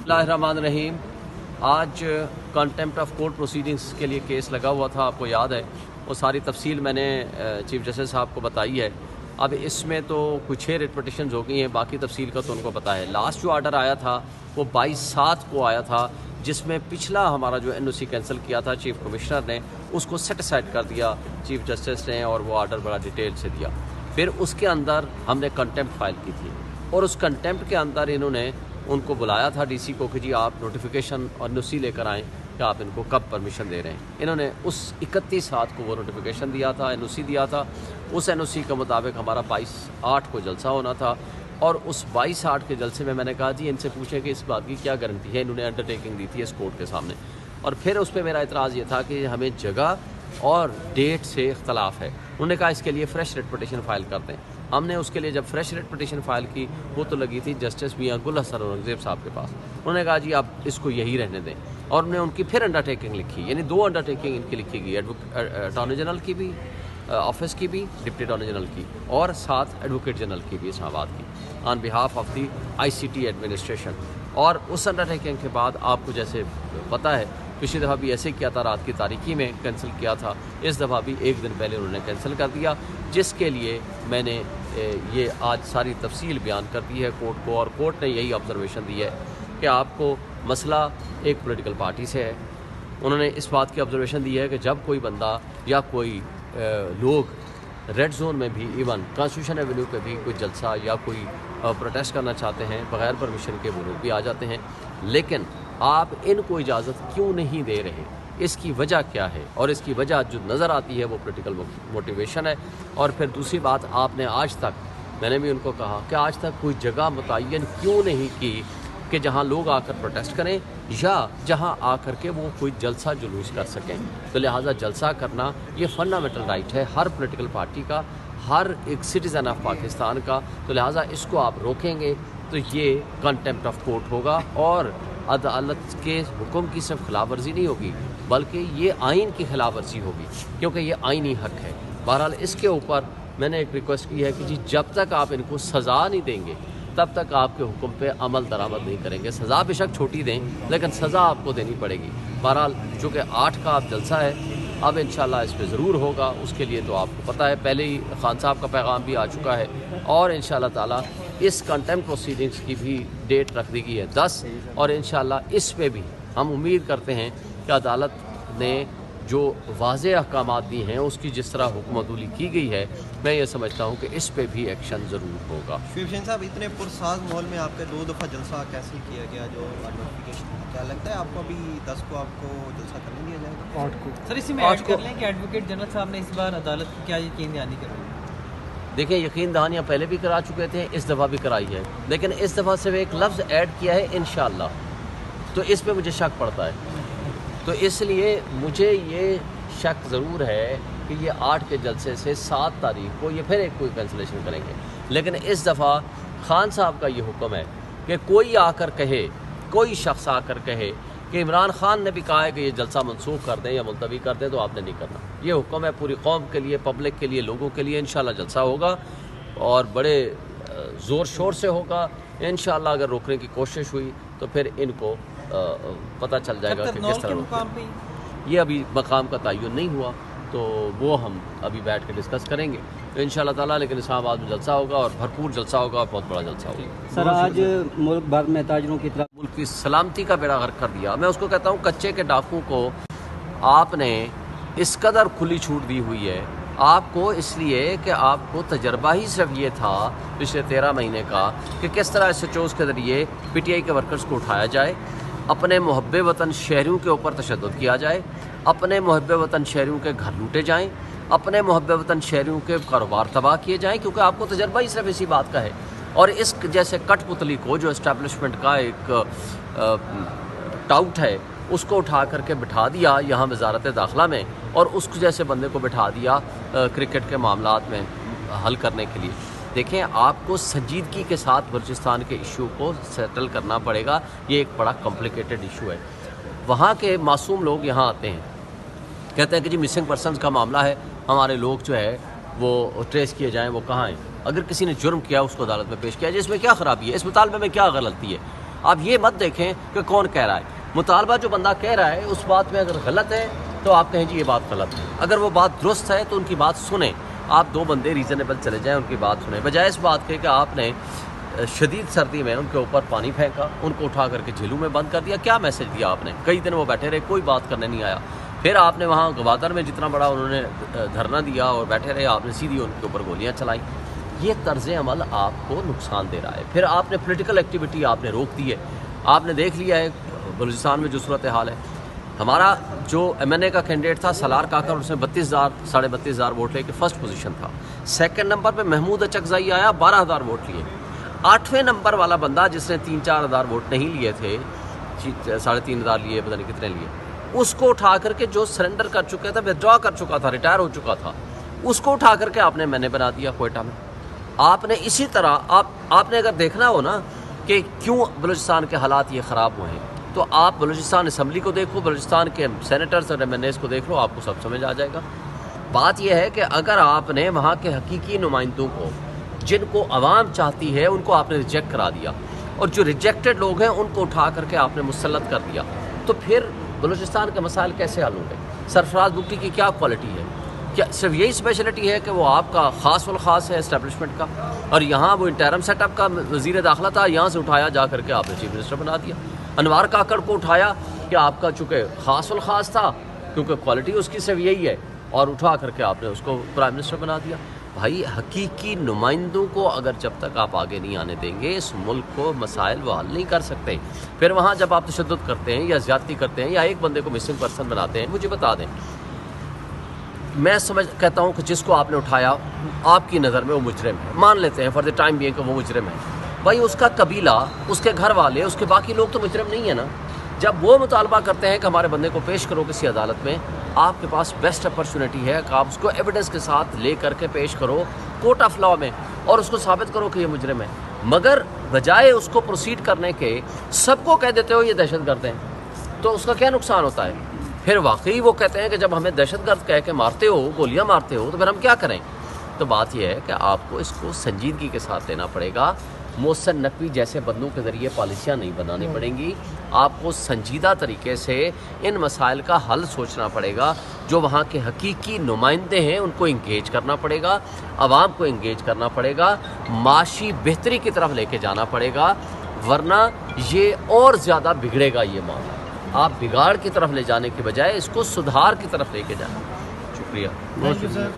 बिस्मिल्लाहिर्रहमानिर्रहीम। आज contempt of court proceedings के लिए केस लगा हुआ था, आपको याद है। वो सारी तफसील मैंने चीफ जस्टिस साहब को बताई है। अब इसमें तो कुछ 6 रिट पिटिशन्स हो गई हैं, बाकी तफसील का तो उनको पता है। लास्ट जो आर्डर आया था वो 22/7 को आया था, जिसमें पिछला हमारा जो NOC कैंसिल किया था चीफ कमिश्नर ने, उसको सेटिसाइड कर दिया चीफ जस्टिस ने, और वो आर्डर बड़ा डिटेल से दिया। फिर उसके अंदर हमने कंटेम्प्ट फाइल की थी, और उस कंटेम्प्ट के अंदर इन्होंने उनको बुलाया था DC को कि जी आप नोटिफिकेशन और NOC लेकर आएँ कि आप इनको कब परमिशन दे रहे हैं। इन्होंने उस 31/7 को वो नोटिफिकेशन दिया था, NOC दिया था। उस NOC के मुताबिक हमारा 22/8 को जलसा होना था, और उस 22/8 के जलसे में मैंने कहा जी इनसे पूछें कि इस बात की क्या गारंटी है। इन्होंने अंडरटेकिंग दी थी इस कोर्ट के सामने, और फिर उस पर मेरा इतराज़ ये था कि हमें जगह और डेट से इख्तलाफ है। उन्होंने कहा इसके लिए फ्रेश रिट पिटिशन फाइल करते हैं। हमने उसके लिए जब फ्रेश रिट पिटिशन फाइल की, वो तो लगी थी जस्टिस मियां गुल हसन औरंगज़ेब साहब के पास। उन्होंने कहा जी आप इसको यही रहने दें, और उन्होंने उनकी फिर अंडरटेकिंग लिखी, यानी 2 अंडरटेकिंग इनकी लिखी गई, अटॉर्नी जनरल की भी ऑफिस की भी, डिप्टी अटॉर्नी जनरल की, और साथ एडवोकेट जनरल की भी इस्लामाबाद की, on behalf of the ICT administration. और उस अंडरटेकिंग के बाद आपको जैसे पता है पिछली दफ़ा भी ऐसे किया था, रात की तारीकी में कैंसिल किया था। इस दफ़ा भी 1 दिन पहले उन्होंने कैंसिल कर दिया, जिसके लिए मैंने ये आज सारी तफसील बयान कर दी है कोर्ट को, और कोर्ट ने यही ऑब्जर्वेशन दी है कि आपको मसला एक पॉलिटिकल पार्टी से है। उन्होंने इस बात की ऑब्जर्वेशन दी है कि जब कोई बंदा या कोई लोग रेड जोन में भी, इवन कॉन्स्टिट्यूशन एवेन्यू पे भी कोई जलसा या कोई प्रोटेस्ट करना चाहते हैं, बग़ैर परमिशन के वो लोग भी आ जाते हैं। लेकिन आप इनको इजाज़त क्यों नहीं दे रहे, इसकी वजह क्या है? और इसकी वजह जो नज़र आती है वो पॉलिटिकल मोटिवेशन है। और फिर दूसरी बात, आपने आज तक, मैंने भी उनको कहा कि आज तक कोई जगह मुतय्यन क्यों नहीं की कि जहाँ लोग आकर प्रोटेस्ट करें, या जहाँ आकर के वो कोई जलसा जुलूस कर सकें। तो लिहाजा जलसा करना ये फंडामेंटल राइट है हर पॉलिटिकल पार्टी का, हर एक सिटीज़न ऑफ पाकिस्तान का। तो लिहाजा इसको आप रोकेंगे तो ये कंटेम्प्ट ऑफ कोर्ट होगा, और अदालत के हुक्म की सिर्फ खिलाफ वर्जी नहीं होगी, बल्कि ये आइन की खिलाफ वर्जी होगी, क्योंकि ये आइनी हक है। बहरहाल इसके ऊपर मैंने एक रिक्वेस्ट की है कि जी जब तक आप इनको सज़ा नहीं देंगे, तब तक आपके हुक्म पे अमल दरामद नहीं करेंगे। सज़ा बेशक छोटी दें, लेकिन सज़ा आपको देनी पड़ेगी। बहरहाल चूँकि 8 का आप जलसा है, अब इंशाल्लाह इस पे ज़रूर होगा। उसके लिए तो आपको पता है, पहले ही खान साहब का पैगाम भी आ चुका है, और इंशाल्लाह ताला इस कंटेम्प्ट प्रोसीडिंग्स की भी डेट रख दी गई है 10, और इंशाल्लाह इस पे भी हम उम्मीद करते हैं कि अदालत ने जो वाज़े अहकामात दी हैं, उसकी जिस तरह हुक्मतुली की गई है, मैं ये समझता हूँ कि इस पे भी एक्शन ज़रूर होगा। शिवसेना साहब, इतने पुरसाज माहौल में आपका 2 दफ़ा जलसा कैंसिल किया गया, जो नोटिफिकेशन, क्या लगता है आपको अभी 10 को आपको जलसा करने दिया जाएगा? 8 को सर, इसी में ऐड कर लें कि एडवोकेट जनरल साहब ने इस बार अदालत की क्या यकीन दहानी करवाई? देखिए, यकीन दहानियाँ पहले भी करा चुके थे, इस दफ़ा भी कराई है, लेकिन इस दफ़ा सिर्फ एक लफ्ज़ ऐड किया है इंशाअल्लाह, तो इस पर मुझे शक पड़ता है। तो इसलिए मुझे ये शक ज़रूर है कि ये 8 के जलसे से 7 तारीख को ये फिर एक कोई कैंसिलेशन करेंगे। लेकिन इस दफ़ा खान साहब का ये हुक्म है कि कोई आकर कहे, कोई शख्स आकर कहे कि इमरान खान ने भी कहा है कि ये जलसा मनसूख कर दें या मुलतवी कर दें, तो आपने नहीं करना। ये हुक्म है पूरी कौम के लिए, पब्लिक के लिए, लोगों के लिए। इंशाल्लाह जलसा होगा, और बड़े ज़ोर शोर से होगा इंशाल्लाह। अगर रोकने की कोशिश हुई तो फिर इनको पता चल जाएगा कि किस तरह। ये अभी मकाम का तयन नहीं हुआ, तो वो हम अभी बैठ के डिस्कस करेंगे तो इंशाल्लाह ताला। लेकिन इस्लामाबाद में जलसा होगा, और भरपूर जलसा होगा, और बहुत बड़ा जलसा होगा। सर, आज मुल्क भर में ताजरों की तरफ मुल्क की सलामती का बेड़ा गर्क कर दिया। मैं उसको कहता हूँ कच्चे के डाकू को आपने इस कदर खुली छूट दी हुई है, आपको इसलिए कि आपको तजर्बा ही सिर्फ ये था पिछले 13 महीने का कि किस तरह SHOs के ज़रिए PTI के वर्कर्स को उठाया जाए, अपने मुहब्बे वतन शहरियों के ऊपर तशद्दुद किया जाए, अपने मुहब्बे वतन शहरियों के घर लूटे जाएं, अपने मुहब्बे वतन शहरियों के कारोबार तबाह किए जाएं, क्योंकि आपको तजर्बा ही सिर्फ इसी बात का है। और इस जैसे कठपुतली को, जो इस्टेब्लिशमेंट का एक टाउट है, उसको उठा करके बिठा दिया यहाँ वजारत दाखिला में, और उस जैसे बंदे को बिठा दिया क्रिकेट के मामलात में हल करने के लिए। देखें, आपको संजीदगी के साथ बलूचिस्तान के इशू को सेटल करना पड़ेगा। ये एक बड़ा कॉम्प्लिकेटेड इशू है। वहाँ के मासूम लोग यहाँ आते हैं, कहते हैं कि जी मिसिंग पर्सनस का मामला है, हमारे लोग जो है वो ट्रेस किए जाएँ, वो कहाँ हैं। अगर किसी ने जुर्म किया उसको अदालत में पेश किया जाए, इसमें क्या ख़राबी है, इस मुतालबे में क्या गलती है। آپ یہ مت دیکھیں کہ کون کہہ رہا ہے. مطالبہ جو بندہ کہہ رہا ہے اس بات میں اگر غلط ہے تو آپ کہیں جی یہ بات غلط ہے. اگر وہ بات درست ہے تو ان کی بات سنیں. آپ دو بندے ریزنیبل چلے جائیں, ان کی بات سنیں, بجائے اس بات کے کہ آپ نے شدید سردی میں ان کے اوپر پانی پھینکا, ان کو اٹھا کر کے جھیلوں میں بند کر دیا. کیا میسج دیا آپ نے؟ کئی دن وہ بیٹھے رہے, کوئی بات کرنے نہیں آیا. پھر آپ نے وہاں گوادر میں جتنا بڑا انہوں نے دھرنا دیا اور بیٹھے رہے, آپ نے سیدھی ان کے اوپر گولیاں چلائیں. یہ طرز عمل آپ کو نقصان دے رہا ہے. پھر آپ نے پولیٹیکل ایکٹیویٹی آپ نے روک دی ہے. آپ نے دیکھ لیا ہے بلوچستان میں جو صورتحال ہے. ہمارا جو MNA کا کینڈیڈیٹ تھا سالار کاکر, اس نے 32,000 ووٹ لے کے فرسٹ پوزیشن تھا. سیکنڈ نمبر پہ محمود اچکزائی آیا, 12,000 ووٹ لیے. 8ویں نمبر والا بندہ جس نے 3-4 ہزار ووٹ نہیں لیے تھے, 3,500 لیے, پتہ نہیں کتنے لیے, اس کو اٹھا کر کے, جو سرنڈر کر چکا تھا, ودرا کر چکا تھا, ریٹائر ہو چکا تھا, اس کو اٹھا کر کے آپ نے MNA بنا دیا کوئٹہ میں. آپ نے اسی طرح آپ نے اگر دیکھنا ہو نا کہ کیوں بلوچستان کے حالات یہ خراب ہوئے ہیں, تو آپ بلوچستان اسمبلی کو دیکھو, بلوچستان کے سینیٹرز اور MNAs کو دیکھ لو, آپ کو سب سمجھ آ جائے گا. بات یہ ہے کہ اگر آپ نے وہاں کے حقیقی نمائندوں کو, جن کو عوام چاہتی ہے, ان کو آپ نے ریجیکٹ کرا دیا, اور جو ریجیکٹڈ لوگ ہیں ان کو اٹھا کر کے آپ نے مسلط کر دیا, تو پھر بلوچستان کے مسائل کیسے حل ہوں گے؟ سرفراز بگٹی کی کیا کوالٹی ہے؟ کیا صرف یہی اسپیشلٹی ہے کہ وہ آپ کا خاص والخاص ہے اسٹیبلشمنٹ کا, اور یہاں وہ انٹرم سیٹ اپ کا وزیر داخلہ تھا, یہاں سے اٹھایا جا کر کے آپ نے چیف منسٹر بنا دیا. انوار کاکڑ کو اٹھایا کہ آپ کا چونکہ خاص والخاص تھا, کیونکہ کوالٹی اس کی صرف یہی ہے, اور اٹھا کر کے آپ نے اس کو پرائم منسٹر بنا دیا. بھائی حقیقی نمائندوں کو اگر جب تک آپ آگے نہیں آنے دیں گے, اس ملک کو مسائل وہ حل نہیں کر سکتے. پھر وہاں جب آپ تشدد کرتے ہیں یا زیادتی کرتے ہیں یا ایک بندے کو مسنگ پرسن بناتے ہیں, مجھے بتا دیں, میں کہتا ہوں کہ جس کو آپ نے اٹھایا آپ کی نظر میں وہ مجرم ہے, مان لیتے ہیں فار دی ٹائم بینگ کہ وہ مجرم ہے. بھائی اس کا قبیلہ, اس کے گھر والے, اس کے باقی لوگ تو مجرم نہیں ہیں نا. جب وہ مطالبہ کرتے ہیں کہ ہمارے بندے کو پیش کرو کسی عدالت میں, آپ کے پاس بیسٹ اپرچونیٹی ہے کہ آپ اس کو ایویڈنس کے ساتھ لے کر کے پیش کرو کورٹ آف لاء میں, اور اس کو ثابت کرو کہ یہ مجرم ہے. مگر بجائے اس کو پروسیڈ کرنے کے سب کو کہہ دیتے ہو یہ دہشت گرد ہیں, تو اس کا کیا نقصان ہوتا ہے؟ پھر واقعی وہ کہتے ہیں کہ جب ہمیں دہشت گرد کہہ کے مارتے ہو, گولیاں مارتے ہو, تو پھر ہم کیا کریں؟ تو بات یہ ہے کہ آپ کو اس کو سنجیدگی کے ساتھ لینا پڑے گا. محسن نقوی جیسے بندوں کے ذریعے پالیسیاں نہیں بنانی پڑیں گی. آپ کو سنجیدہ طریقے سے ان مسائل کا حل سوچنا پڑے گا. جو وہاں کے حقیقی نمائندے ہیں ان کو انگیج کرنا پڑے گا, عوام کو انگیج کرنا پڑے گا, معاشی بہتری کی طرف لے کے جانا پڑے گا, ورنہ یہ اور زیادہ بگڑے گا یہ معاملہ. آپ بگاڑ کی طرف لے جانے کے بجائے اس کو سدھار کی طرف لے کے جائیں. شکریہ.